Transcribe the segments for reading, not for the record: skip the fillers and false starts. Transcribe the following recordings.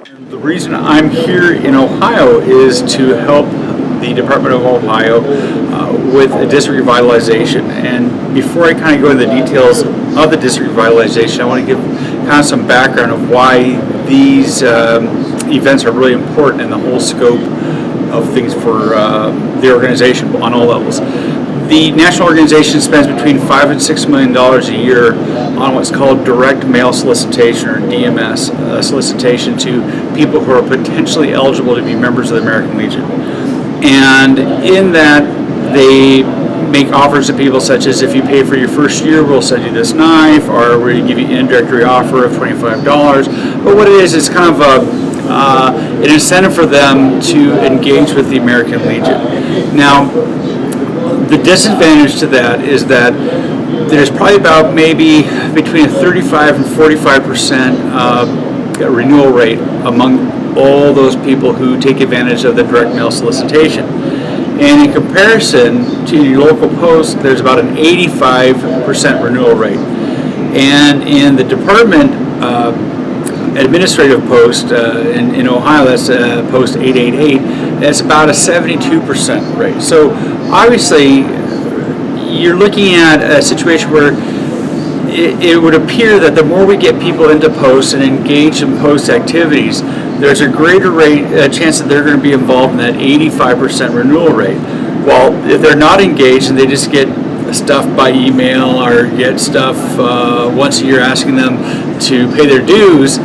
The reason I'm here in Ohio is to help the Department of Ohio with a district revitalization. And before I kind of go into the details of the district revitalization, I want to give kind of some background of why these events are really important in the whole scope of things for the organization on all levels. The national organization spends between $5 and $6 million a year on what's called direct mail solicitation, or DMS solicitation, to people who are potentially eligible to be members of the American Legion. And in that, they make offers to people such as, if you pay for your first year, we'll send you this knife, or we're going to give you an introductory offer of $25. But what it is kind of an incentive for them to engage with the American Legion. Now, the disadvantage to that is that there's probably about maybe between a 35 and 45% renewal rate among all those people who take advantage of the direct mail solicitation. And in comparison to your local post, there's about an 85% renewal rate. And in the department administrative post in Ohio, that's post 888, that's about a 72% rate. So obviously, you're looking at a situation where it would appear that the more we get people into posts and engaged in post activities, there's a greater chance that they're going to be involved in that 85% renewal rate. While if they're not engaged and they just get stuff by email or get stuff once a year asking them to pay their dues,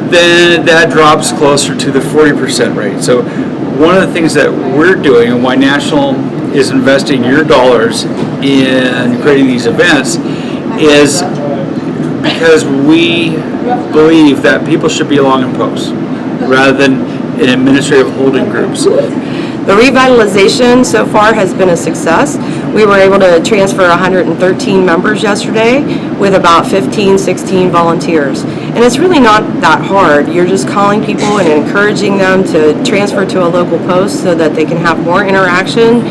then that drops closer to the 40% rate. So one of the things that we're doing, and why National is investing your dollars in creating these events, is because we believe that people should be along in posts rather than in administrative holding groups. The revitalization so far has been a success. We were able to transfer 113 members yesterday with about 15, 16 volunteers. And it's really not that hard. You're just calling people and encouraging them to transfer to a local post so that they can have more interaction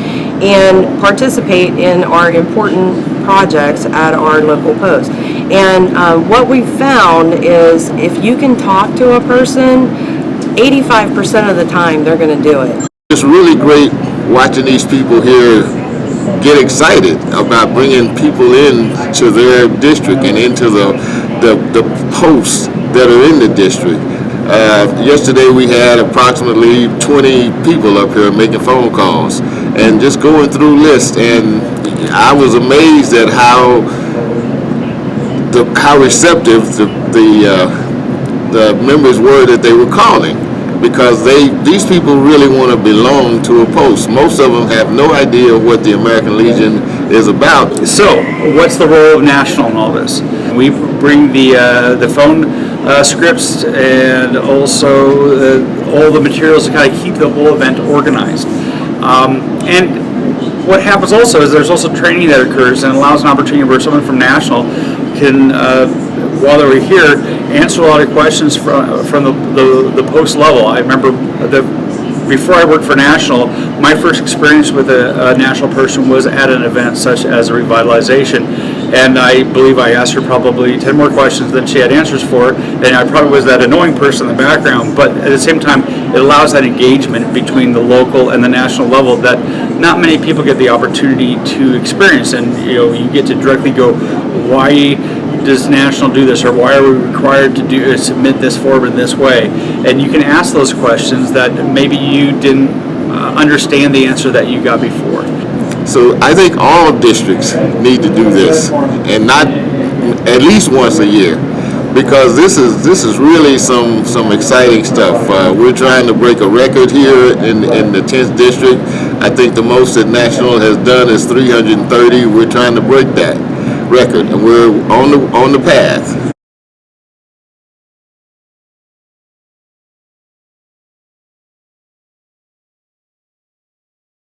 and participate in our important projects at our local post. And what we've found is if you can talk to a person, 85% of the time they're going to do it. It's really great watching these people here get excited about bringing people in to their district and into the posts that are in the district. Yesterday we had approximately 20 people up here making phone calls and just going through lists, and I was amazed at how receptive the members were that they were calling, because these people really want to belong to a post. Most of them have no idea what the American Legion is about. So, what's the role of National in all this? We bring the phone scripts and also all the materials to kind of keep the whole event organized. And what happens also is there's also training that occurs and allows an opportunity where someone from National can, while they're here, answer a lot of questions from the post level. I remember before I worked for National, my first experience with a National person was at an event such as a revitalization, and I believe I asked her probably 10 more questions than she had answers for, and I probably was that annoying person in the background, but at the same time, it allows that engagement between the local and the national level that not many people get the opportunity to experience. And you get to directly go, why does National do this, or why are we required to submit this form in this way? And you can ask those questions that maybe you didn't understand the answer that you got before. So I think all districts need to do this, and not at least once a year, because this is really some exciting stuff. We're trying to break a record here in the 10th district. I think the most that National has done is 330. We're trying to break that record, and we're on the path.